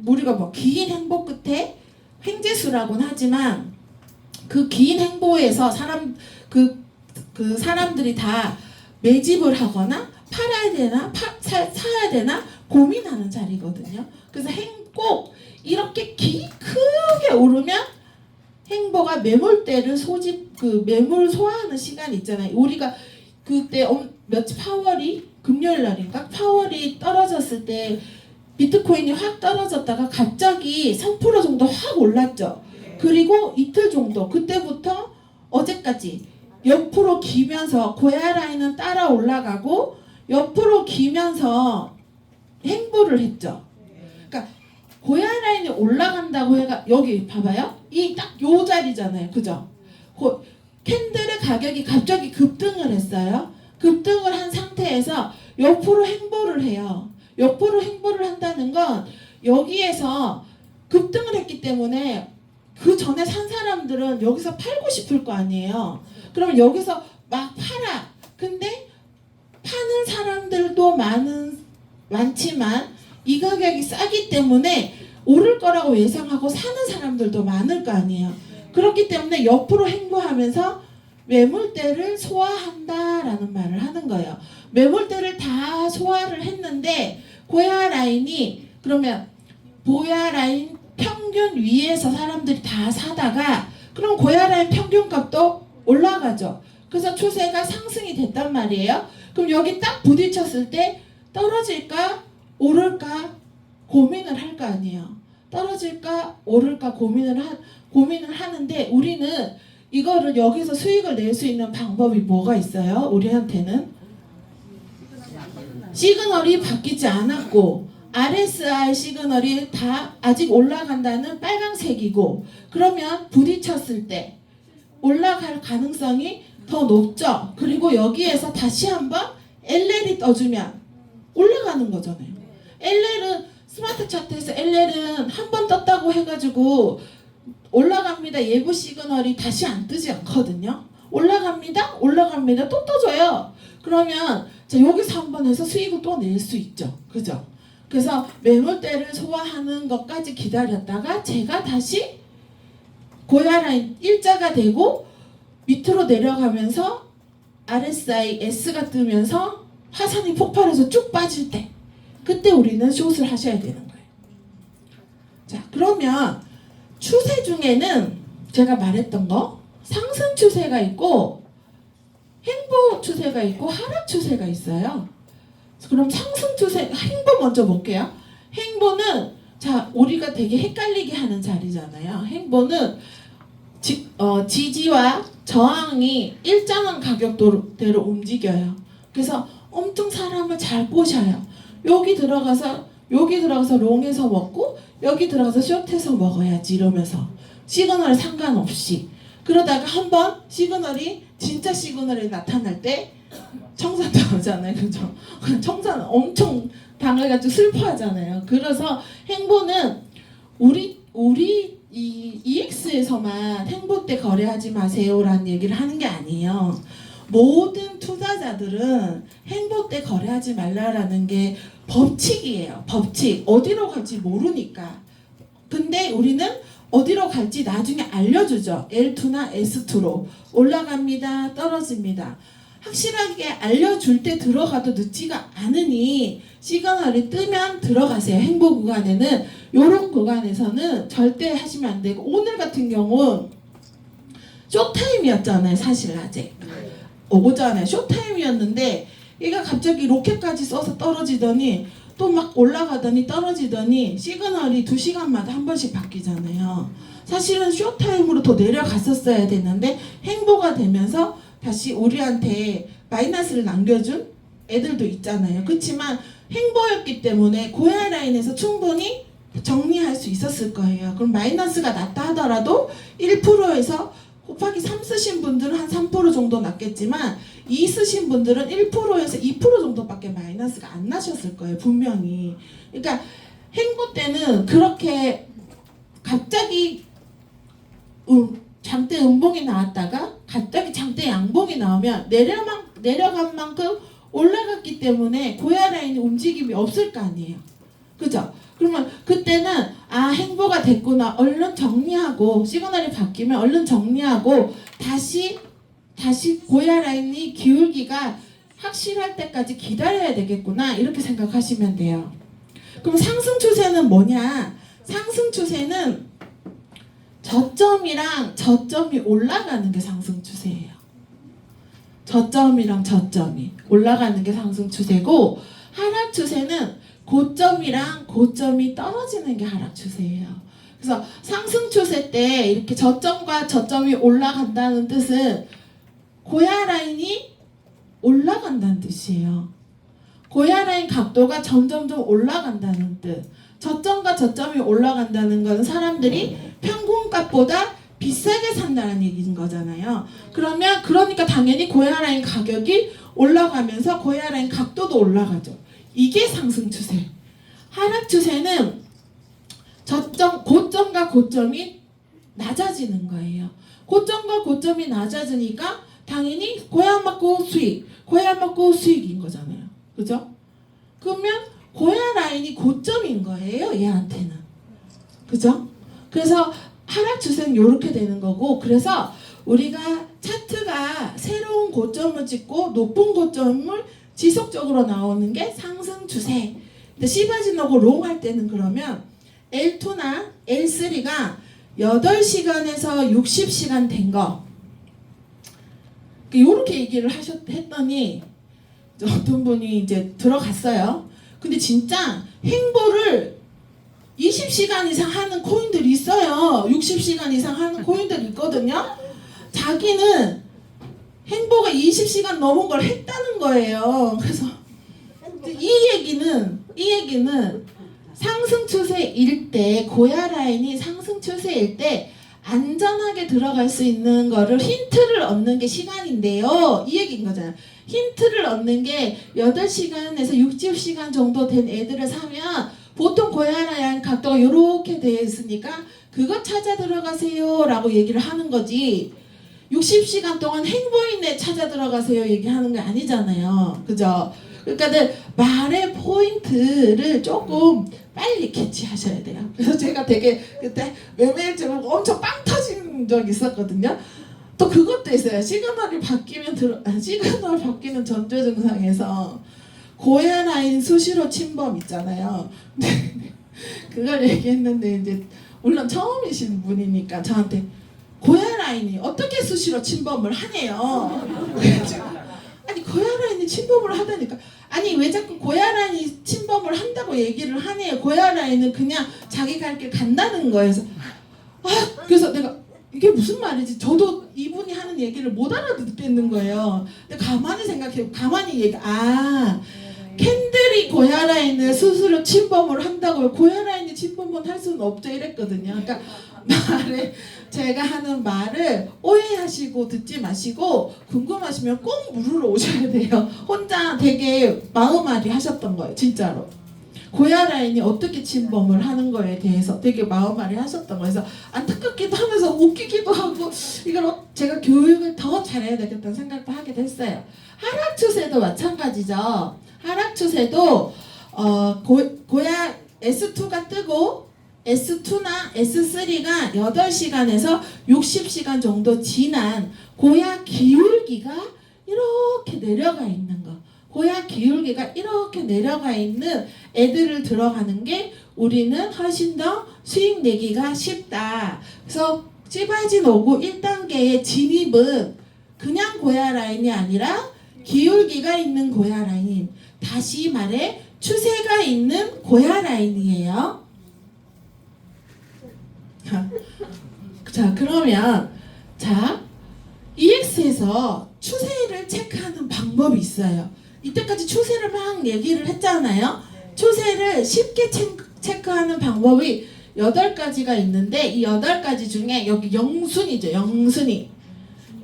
우리가 뭐 긴 행보 끝에 횡재수라고는 하지만 그 긴 행보에서 그 사람들이 다 매집을 하거나 팔아야 되나 사야 되나 고민하는 자리거든요. 그래서 꼭 이렇게 크게 오르면 행보가 매물대를 매물 소화하는 시간이 있잖아요. 우리가 그때 파월이 금요일 날인가 파월이 떨어졌을 때 비트코인이 확 떨어졌다가 갑자기 3% 정도 확 올랐죠. 그리고 이틀 정도 그때부터 어제까지 옆으로 기면서 고야 라인은 따라 올라가고 옆으로 기면서 행보를 했죠. 그러니까 고야 라인이 올라간다고 해가 여기 봐봐요. 이 딱 요 자리잖아요. 그죠? 캔들의 가격이 갑자기 급등을 했어요. 급등을 한 상태에서 옆으로 행보를 해요. 옆으로 행보를 한다는 건 여기에서 급등을 했기 때문에 그 전에 산 사람들은 여기서 팔고 싶을 거 아니에요. 그러면 여기서 막 팔아. 근데 파는 사람들도 많지만 이 가격이 싸기 때문에 오를 거라고 예상하고 사는 사람들도 많을 거 아니에요. 그렇기 때문에 옆으로 행보하면서 매물대를 소화한다라는 말을 하는 거예요. 매물대를 다 소화를 했는데 고야 라인이 그러면 고야 라인 평균 위에서 사람들이 다 사다가 그럼 고야 라인 평균값도 올라가죠. 그래서 추세가 상승이 됐단 말이에요. 그럼 여기 딱 부딪혔을 때 떨어질까 오를까 고민을 할 거 아니에요. 떨어질까 오를까 고민을 하는데 우리는 이거를 여기서 수익을 낼 수 있는 방법이 뭐가 있어요? 우리한테는 시그널이 바뀌지 않았고 RSI 시그널이 다 아직 올라간다는 빨간색이고 그러면 부딪혔을 때 올라갈 가능성이 더 높죠. 그리고 여기에서 다시 한번 LL이 떠주면 올라가는 거잖아요. LL은 스마트 차트에서 LL은 한 번 떴다고 해가지고 올라갑니다. 예부 시그널이 다시 안 뜨지 않거든요. 올라갑니다. 또 떠줘요. 그러면 자, 여기서 한 번 해서 수익을 또 낼 수 있죠. 그죠? 그래서 매물대를 소화하는 것까지 기다렸다가 제가 다시 고야 라인 일자가 되고 밑으로 내려가면서 RSI S가 뜨면서 화산이 폭발해서 쭉 빠질 때 그때 우리는 숏을 하셔야 되는 거예요. 자, 그러면 추세 중에는 제가 말했던 거 상승 추세가 있고 행보 추세가 있고 하락 추세가 있어요. 그럼 상승 추세 행보 먼저 볼게요. 행보는 자 우리가 되게 헷갈리게 하는 자리잖아요. 행보는 지지와 저항이 일정한 가격대로 움직여요. 그래서 엄청 사람을 잘 꼬셔요. 여기 들어가서 롱에서 먹고 여기 들어가서 숏에서 먹어야지 이러면서 시그널 상관없이 그러다가 한번 시그널이 진짜 시그널이 나타날 때 청산 당하잖아요. 그죠? 청산 엄청 당해가지고 슬퍼하잖아요. 그래서 행보는 우리 이 EX에서만 행보 때 거래하지 마세요라는 얘기를 하는 게 아니에요. 모든 투자자들은 행보 때 거래하지 말라라는 게 법칙이에요. 법칙. 어디로 갈지 모르니까. 근데 우리는 어디로 갈지 나중에 알려주죠. L2나 S2로 올라갑니다. 떨어집니다. 확실하게 알려줄 때 들어가도 늦지가 않으니 시그널이 뜨면 들어가세요. 행보 구간에는 이런 구간에서는 절대 하시면 안 되고 오늘 같은 경우 쇼타임이었잖아요. 사실 아직 오전에 쇼타임이었는데 얘가 갑자기 로켓까지 써서 떨어지더니 또 막 올라가더니 떨어지더니 시그널이 2시간마다 한 번씩 바뀌잖아요. 사실은 쇼타임으로 더 내려갔었어야 되는데 행보가 되면서 다시 우리한테 마이너스를 남겨준 애들도 있잖아요. 그렇지만 행보였기 때문에 고야 라인에서 충분히 정리할 수 있었을 거예요. 그럼 마이너스가 났다 하더라도 1%에서 곱하기 3 쓰신 분들은 한 3% 정도 났겠지만 2 쓰신 분들은 1%에서 2% 정도밖에 마이너스가 안 나셨을 거예요. 분명히. 그러니까 행보 때는 그렇게 갑자기 장대 음봉이 나왔다가 갑자기 장대 양봉이 나오면 내려간 만큼 올라갔기 때문에 고야 라인의 움직임이 없을 거 아니에요. 그죠? 그러면 그때는 행보가 됐구나. 얼른 정리하고 시그널이 바뀌면 얼른 정리하고 다시 고야 라인이 기울기가 확실할 때까지 기다려야 되겠구나. 이렇게 생각하시면 돼요. 그럼 상승 추세는 뭐냐? 상승 추세는 저점이랑 저점이 올라가는 게 상승 추세예요. 저점이랑 저점이 올라가는 게 상승 추세고, 하락 추세는 고점이랑 고점이 떨어지는 게 하락 추세예요. 그래서 상승 추세 때 이렇게 저점과 저점이 올라간다는 뜻은 고야 라인이 올라간다는 뜻이에요. 고야 라인 각도가 점점점 올라간다는 뜻. 저점과 저점이 올라간다는 건 사람들이 평균값보다 비싸게 산다는 얘기인 거잖아요. 그러니까 당연히 고야 라인 가격이 올라가면서 고야 라인 각도도 올라가죠. 이게 상승 추세. 하락 추세는 고점과 고점이 낮아지는 거예요. 고점과 고점이 낮아지니까 당연히 고야 맞고 수익인 거잖아요. 그죠? 그러면 고야 라인이 고점인 거예요, 얘한테는. 그죠? 그래서 하락 추세는 이렇게 되는 거고, 그래서 우리가 차트가 새로운 고점을 찍고 높은 고점을 지속적으로 나오는 게 상승 추세. 근데 시바진하고 롱 할 때는 그러면 L2나 L3가 8시간에서 60시간 된 거, 이렇게 얘기를 했더니 어떤 분이 이제 들어갔어요. 근데 진짜 행보를 20시간 이상 하는 코인들이 있어요. 60시간 이상 하는 코인들이 있거든요. 자기는 행보가 20시간 넘은 걸 했다는 거예요. 그래서 이 얘기는 상승 추세일 때, 고야 라인이 상승 추세일 때 안전하게 들어갈 수 있는 거를 힌트를 얻는 게 시간인데요. 이 얘기인 거잖아요. 힌트를 얻는 게 8시간에서 60시간 정도 된 애들을 사면 보통 고야 라인 각도가 이렇게 되어 있으니까 그거 찾아 들어가세요 라고 얘기를 하는 거지, 60시간 동안 행보인 애 찾아 들어가세요 얘기하는 게 아니잖아요. 그죠? 그러니까 말의 포인트를 조금 빨리 캐치하셔야 돼요. 그래서 제가 되게 그때 매매일지 보고 엄청 빵 터진 적이 있었거든요. 또 그것도 있어요. 시그널이 바뀌는 전조 증상에서 고야 라인 수시로 침범 있잖아요. 그걸 얘기했는데 이제 물론 처음이신 분이니까 저한테 고야 라인이 어떻게 수시로 침범을 하네요. 아니 고야 라인이 침범을 하다니까. 아니 왜 자꾸 고야 라인이 침범을 한다고 얘기를 하네요. 고야 라인은 그냥 자기 갈 길 간다는 거예요. 그래서 내가 이게 무슨 말이지? 저도 이분이 하는 얘기를 못 알아듣겠는 거예요. 근데 가만히 캔들이 고야 라인을 스스로 침범을 한다고요. 고야 라인이 침범은 할 수는 없죠 이랬거든요. 그러니까 제가 하는 말을 오해하시고 듣지 마시고 궁금하시면 꼭 물으러 오셔야 돼요. 혼자 되게 마음앓이 하셨던 거예요. 진짜로. 고야 라인이 어떻게 침범을 하는 거에 대해서 되게 마음앓이 하셨던 거예요. 그래서 안타깝기도 하면서 웃기기도 하고 이걸 제가 교육을 더 잘해야 되겠다는 생각도 하게 됐어요. 하락 추세도 마찬가지죠. 하락 추세도 고야 S2가 뜨고 S2나 S3가 8시간에서 60시간 정도 지난 고야 기울기가 이렇게 내려가 있는 거. 고야 기울기가 이렇게 내려가 있는 애들을 들어가는 게 우리는 훨씬 더 수익 내기가 쉽다. 그래서 시바진 5구 1단계의 진입은 그냥 고야 라인이 아니라 기울기가 있는 고야 라인. 다시 말해 추세가 있는 고야 라인이에요. 자, 그러면 EX에서 추세를 체크하는 방법이 있어요. 이때까지 추세를 막 얘기를 했잖아요. 추세를 쉽게 체크하는 방법이 8가지가 있는데 이 8가지 중에 여기 영순이죠.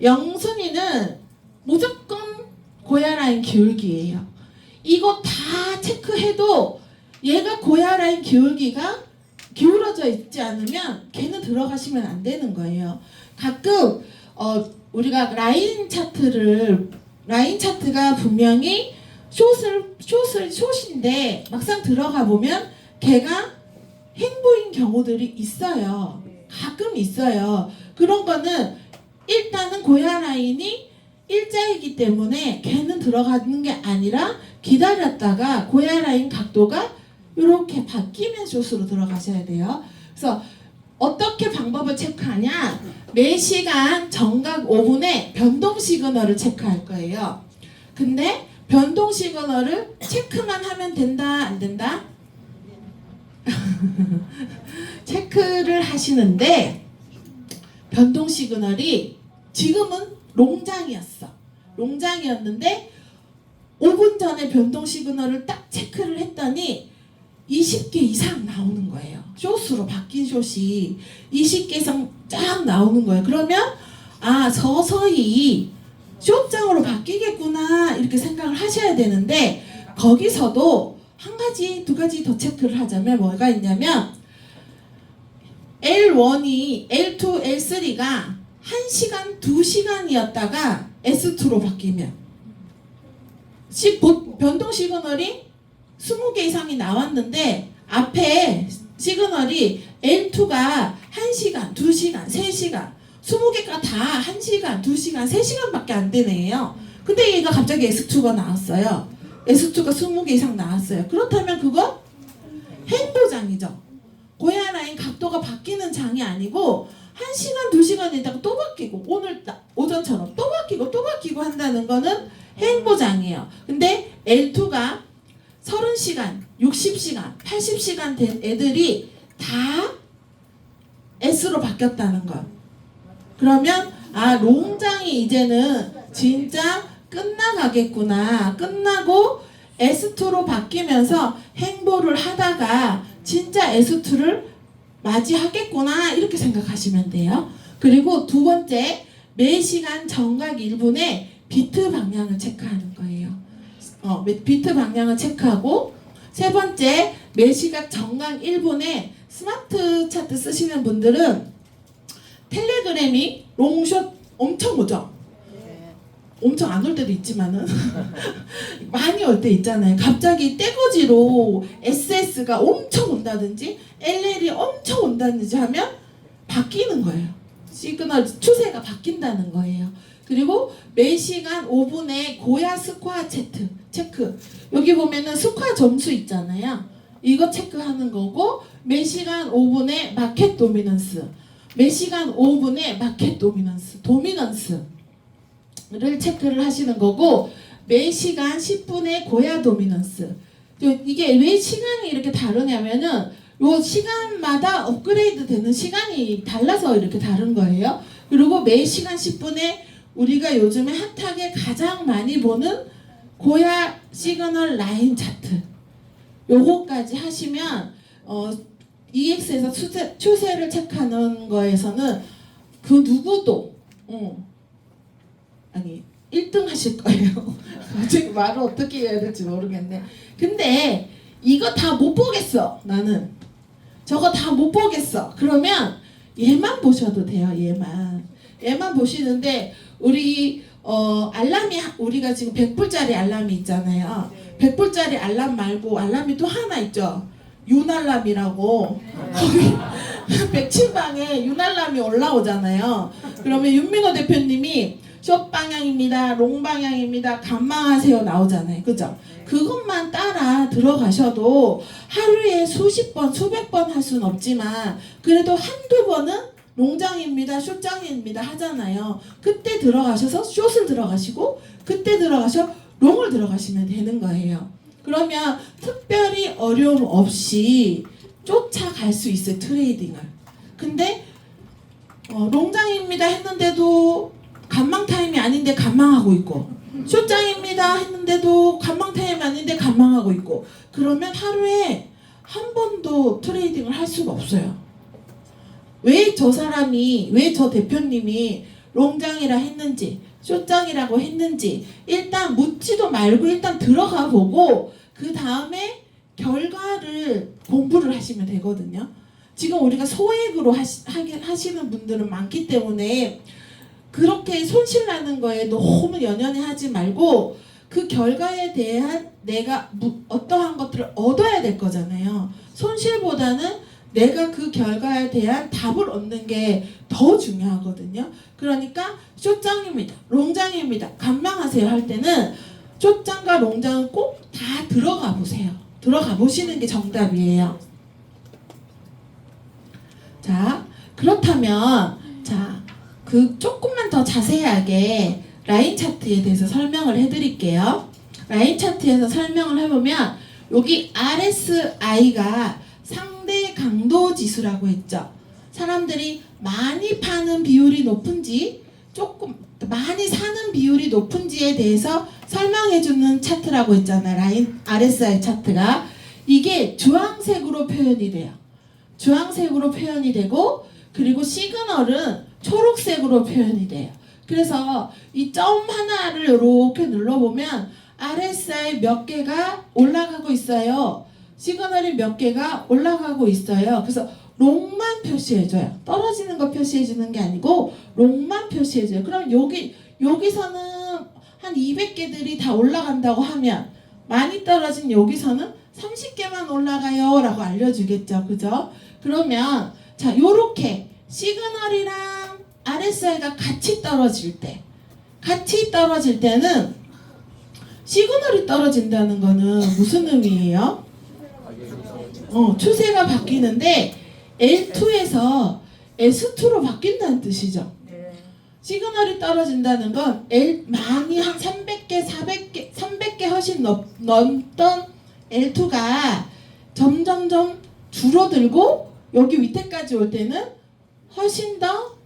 영순이는 무조건 고야 라인 기울기예요. 이거 다 체크해도 얘가 고야 라인 기울기가 기울어져 있지 않으면 걔는 들어가시면 안 되는 거예요. 가끔 우리가 라인 차트가 분명히 숏인데 막상 들어가 보면 걔가 행보인 경우들이 있어요. 가끔 있어요. 그런 거는 일단은 고야 라인이 일자이기 때문에 걔는 들어가는 게 아니라 기다렸다가 고야 라인 각도가 이렇게 바뀌면 숏으로 들어가셔야 돼요. 그래서 어떻게 방법을 체크하냐? 매시간 정각 5분에 변동 시그널을 체크할 거예요. 근데 변동 시그널을 체크만 하면 된다, 안 된다? 체크를 하시는데 변동 시그널이 지금은 롱장이었는데 5분 전에 변동 시그널을 딱 체크를 했더니 20개 이상 나오는 거예요. 숏으로 바뀐 숏이 20개 이상 쫙 나오는 거예요. 그러면 서서히 숏장으로 바뀌겠구나 이렇게 생각을 하셔야 되는데 거기서도 한 가지, 두 가지 더 체크를 하자면 뭐가 있냐면 L1이 L2, L3가 1시간, 2시간이었다가 S2로 바뀌면 변동 시그널이 20개 이상이 나왔는데 앞에 시그널이 L2가 1시간, 2시간, 3시간 20개가 다 1시간, 2시간, 3시간밖에 안 되네요. 근데 얘가 갑자기 S2가 나왔어요. S2가 20개 이상 나왔어요. 그렇다면 그거 행보장이죠. 고야 라인 각도가 바뀌는 장이 아니고 1시간, 2시간 있다가 또 바뀌고 오늘 오전처럼 또 바뀌고 한다는 거는 행보장이에요. 근데 L2가 30시간, 60시간, 80시간 된 애들이 다 S로 바뀌었다는 거. 그러면 롱장이 이제는 진짜 끝나가겠구나. 끝나고 S2로 바뀌면서 행보를 하다가 진짜 S2를 맞이하겠구나 이렇게 생각하시면 돼요. 그리고 두 번째, 매시간 정각 1분에 비트 방향을 체크하는 거예요. 비트 방향을 체크하고 세 번째, 매시간 정각 1분에 스마트 차트 쓰시는 분들은 텔레그램이 롱숏 엄청 오죠? 엄청 안 올 때도 있지만은 많이 올 때 있잖아요. 갑자기 떼거지로 SS가 엄청 온다든지 LL이 엄청 온다든지 하면 바뀌는 거예요. 시그널 추세가 바뀐다는 거예요. 그리고 매시간 5분에 고야 스코어 체크. 여기 보면은 스코어 점수 있잖아요. 이거 체크하는 거고 매시간 5분에 마켓 도미넌스. 매시간 5분에 마켓 도미넌스를 체크를 하시는 거고 매시간 10분에 고야 도미넌스. 이게 왜 시간이 이렇게 다르냐면은 요 시간마다 업그레이드 되는 시간이 달라서 이렇게 다른 거예요. 그리고 매시간 10분에 우리가 요즘에 핫하게 가장 많이 보는 고야 시그널 라인 차트 요거까지 하시면 EX에서 추세를 체크하는 거에서는 그 누구도 1등 하실 거예요. 지금 말을 어떻게 해야 될지 모르겠네. 근데 이거 다 못 보겠어. 나는 저거 다 못 보겠어. 그러면 얘만 보셔도 돼요. 얘만 보시는데 우리 알람이 우리가 지금 100불짜리 알람이 있잖아요. 100불짜리 알람 말고 알람이 또 하나 있죠. 윤알람이라고. 거기 백친방에 윤알람이 올라오잖아요. 그러면 윤민호 대표님이 숏 방향입니다, 롱 방향입니다, 감망하세요 나오잖아요. 그죠? 그것만 따라 들어가셔도 하루에 수십 번, 수백 번 할 수는 없지만 그래도 한두 번은 롱장입니다, 숏장입니다 하잖아요. 그때 들어가셔서 숏을 들어가시고 그때 들어가셔 롱을 들어가시면 되는 거예요. 그러면 특별히 어려움 없이 쫓아갈 수 있어요, 트레이딩을. 근데 롱장입니다 했는데도 간망 타임이 아닌데 간망하고 있고 쇼장입니다 했는데도 간망타임 아닌데 간망하고 있고, 그러면 하루에 한 번도 트레이딩을 할 수가 없어요. 왜 저 사람이, 왜 저 대표님이 롱장이라 했는지 쇼장이라고 했는지 일단 묻지도 말고 일단 들어가 보고 그 다음에 결과를 공부를 하시면 되거든요. 지금 우리가 소액으로 하시는 분들은 많기 때문에 그렇게 손실 나는 거에 너무 연연해 하지 말고 그 결과에 대한 내가 어떠한 것들을 얻어야 될 거잖아요. 손실보다는 내가 그 결과에 대한 답을 얻는 게 더 중요하거든요. 그러니까 쇼장입니다, 롱장입니다, 간망하세요 할 때는 쇼장과 롱장은 꼭 다 들어가 보세요. 들어가 보시는 게 정답이에요. 자, 그렇다면 그 조금만 더 자세하게 라인 차트에 대해서 설명을 해드릴게요. 라인 차트에서 설명을 해보면 여기 RSI가 상대 강도 지수라고 했죠. 사람들이 많이 파는 비율이 높은지 조금 많이 사는 비율이 높은지에 대해서 설명해주는 차트라고 했잖아요. 라인 RSI 차트가 이게 주황색으로 표현이 돼요. 주황색으로 표현이 되고, 그리고 시그널은 초록색으로 표현이 돼요. 그래서 이 점 하나를 이렇게 눌러보면 RSI 몇 개가 올라가고 있어요. 시그널이 몇 개가 올라가고 있어요. 그래서 롱만 표시해줘요. 떨어지는 거 표시해주는 게 아니고 롱만 표시해줘요. 그럼 여기서는 한 200개들이 다 올라간다고 하면 많이 떨어진 여기서는 30개만 올라가요 라고 알려주겠죠. 그죠? 그러면 자, 요렇게 시그널이랑 RSI가 같이 떨어질 때는 시그널이 떨어진다는 거는 무슨 의미예요? 추세가 바뀌는데 L2에서 S2로 바뀐다는 뜻이죠. 시그널이 떨어진다는 건 많이 한 300개, 400개, 300개 훨씬 넘던 L2가 점점점 줄어들고 여기 밑에까지 올 때는 훨씬 더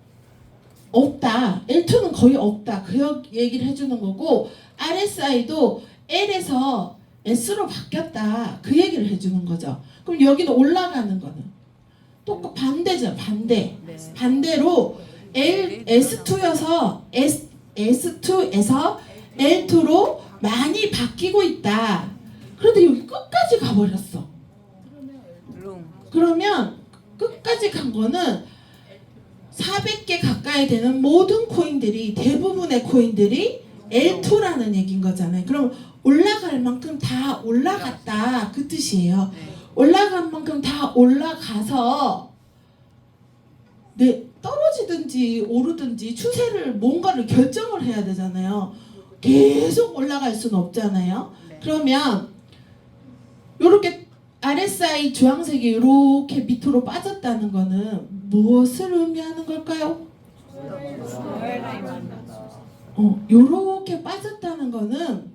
없다. L2는 거의 없다. 그 얘기를 해주는 거고, RSI도 L에서 S로 바뀌었다. 그 얘기를 해주는 거죠. 그럼 여기는 올라가는 거는 또 반대죠. 반대로 S2에서 L2로 많이 바뀌고 있다. 그런데 여기 끝까지 가버렸어. 그러면 끝까지 간 거는 400개 가까이 되는 모든 코인들이, 대부분의 코인들이 L2라는 얘기인 거잖아요. 그럼 올라갈 만큼 다 올라갔다 그 뜻이에요. 올라간 만큼 다 올라가서 떨어지든지 오르든지 추세를 뭔가를 결정을 해야 되잖아요. 계속 올라갈 수는 없잖아요. 그러면 이렇게 RSI 주황색이 이렇게 밑으로 빠졌다는 거는 무엇을 의미하는 걸까요? 이렇게 빠졌다는 거는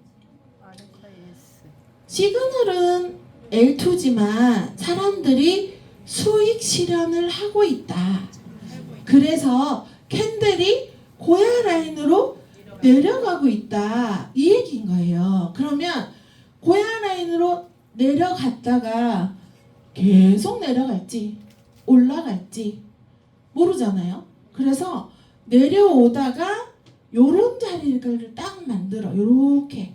시그널은 L2지만 사람들이 수익 실현을 하고 있다. 그래서 캔들이 고야 라인으로 내려가고 있다. 이 얘기인 거예요. 그러면 고야 라인으로 내려갔다가 계속 내려갈지 올라갈지 모르잖아요. 그래서 내려오다가 요런 자리를 딱 만들어. 요렇게.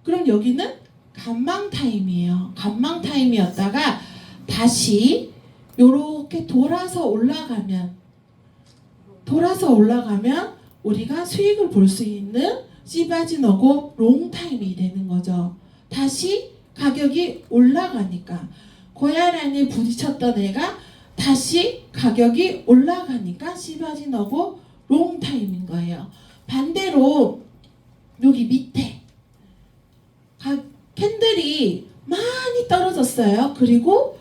그럼 여기는 간망 타임이에요. 간망 타임이었다가 다시 요렇게 돌아서 올라가면 우리가 수익을 볼 수 있는 시바지너고 롱타임이 되는 거죠. 다시 가격이 올라가니까 고야라인에 부딪혔던 애가 다시 가격이 올라가니까 시바지너고 롱타임인 거예요. 반대로 여기 밑에 캔들이 많이 떨어졌어요. 그리고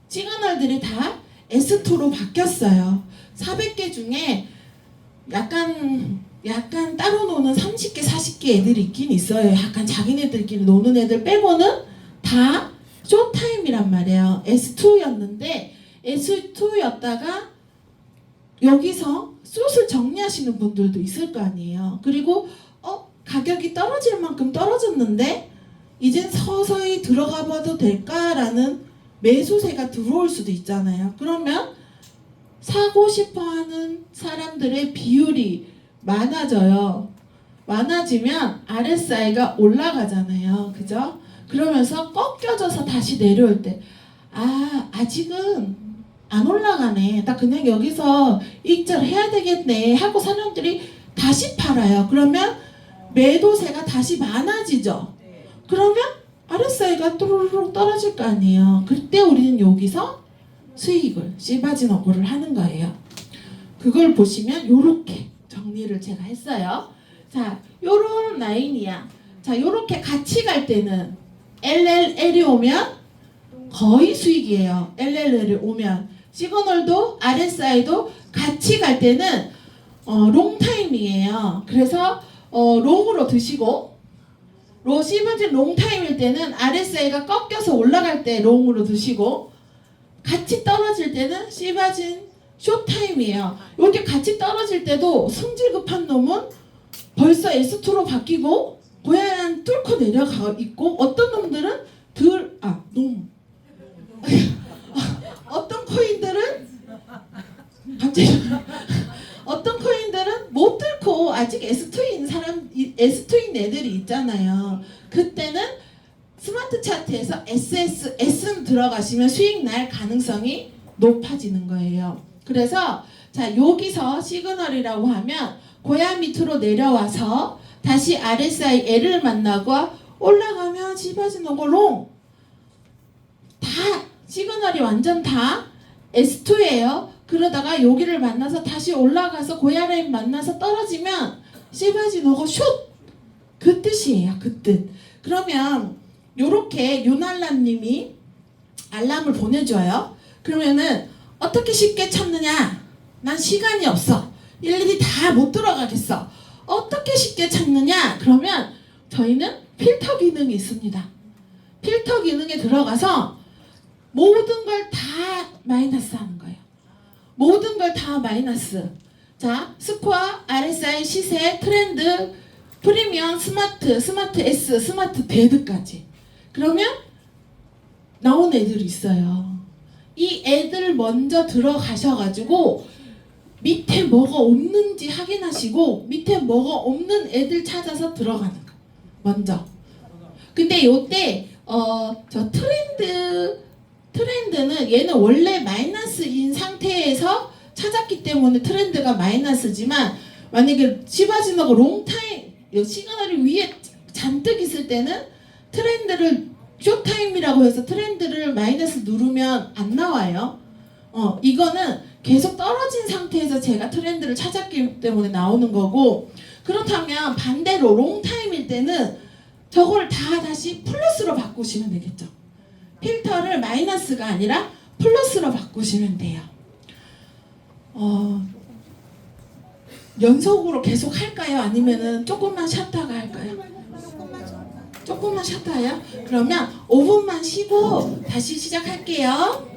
시그널들이 다 S2로 바뀌었어요. 400개 중에 약간 따로 노는 30개, 40개 애들이 있긴 있어요. 약간 자기네들끼리 노는 애들 빼고는 다 쇼타임이란 말이에요. S2였는데 S2였다가 여기서 숏을 정리하시는 분들도 있을 거 아니에요. 그리고 가격이 떨어질 만큼 떨어졌는데 이젠 서서히 들어가 봐도 될까라는 매수세가 들어올 수도 있잖아요. 그러면 사고 싶어하는 사람들의 비율이 많아져요. 많아지면 RSI가 올라가잖아요. 그죠? 그러면서 꺾여져서 다시 내려올 때 아직은 안 올라가네. 나 그냥 여기서 익절 해야 되겠네 하고 사람들이 다시 팔아요. 그러면 매도세가 다시 많아지죠. 그러면 RSI가 또르륵 떨어질 거 아니에요. 그때 우리는 여기서 수익을 씨바지노고를 하는 거예요. 그걸 보시면 요렇게 정리를 제가 했어요. 자, 요런 라인이야. 자, 요렇게 같이 갈 때는 LLL이 오면 거의 수익이에요. LLL이 오면 시그널도 RSI도 같이 갈 때는 롱타임이에요. 그래서 롱으로 드시고 씨바진 롱타임일 때는 RSI가 꺾여서 올라갈 때 롱으로 드시고 같이 떨어질 때는 씨바진 숏타임이에요. 이렇게 같이 떨어질 때도 성질 급한 놈은 벌써 S2로 바뀌고 고양이 뚫고 내려가 있고 어떤 놈들은 어떤 코인들은 갑자기 어떤 코인들은 못 뚫고 아직 S2인 애들이 있잖아요. 그때는 스마트 차트에서 S는 들어가시면 수익 날 가능성이 높아지는 거예요. 그래서 자, 여기서 시그널이라고 하면 고야 밑으로 내려와서 다시 RSI L을 만나고 올라가면 지바지노고 롱 다 시그널이 완전 다 S2예요. 그러다가 여기를 만나서 다시 올라가서 고야 라인 만나서 떨어지면 시바지노고 숏! 그 뜻이에요. 그 뜻. 그러면 요렇게 유날라님이 알람을 보내줘요. 그러면은 어떻게 쉽게 찾느냐? 난 시간이 없어. 일일이 다 못 들어가겠어. 어떻게 쉽게 찾느냐? 그러면 저희는 필터 기능이 있습니다. 필터 기능에 들어가서 모든 걸 다 마이너스 하는 거예요. 모든 걸 다 마이너스. 자, 스코어, RSI, 시세, 트렌드, 프리미엄, 스마트 S, 스마트 데드까지. 그러면 나온 애들이 있어요. 이 애들 먼저 들어가셔가지고 밑에 뭐가 없는지 확인하시고 밑에 뭐가 없는 애들 찾아서 들어가는 거 먼저. 근데 요때 저 트렌드는 얘는 원래 마이너스인 상태에서 찾았기 때문에 트렌드가 마이너스지만 만약에 시바지노고 롱타임 시그널이 위에 잔뜩 있을 때는 트렌드를 숏타임이라고 해서 트렌드를 마이너스 누르면 안 나와요. 이거는 계속 떨어진 상태에서 제가 트렌드를 찾았기 때문에 나오는 거고, 그렇다면 반대로 롱타임일 때는 저걸 다 다시 플러스로 바꾸시면 되겠죠. 필터를 마이너스가 아니라 플러스로 바꾸시면 돼요. 연속으로 계속 할까요? 아니면은 조금만 쉬었다가 할까요? 조금만 쉬었다요? 그러면 5분만 쉬고 다시 시작할게요.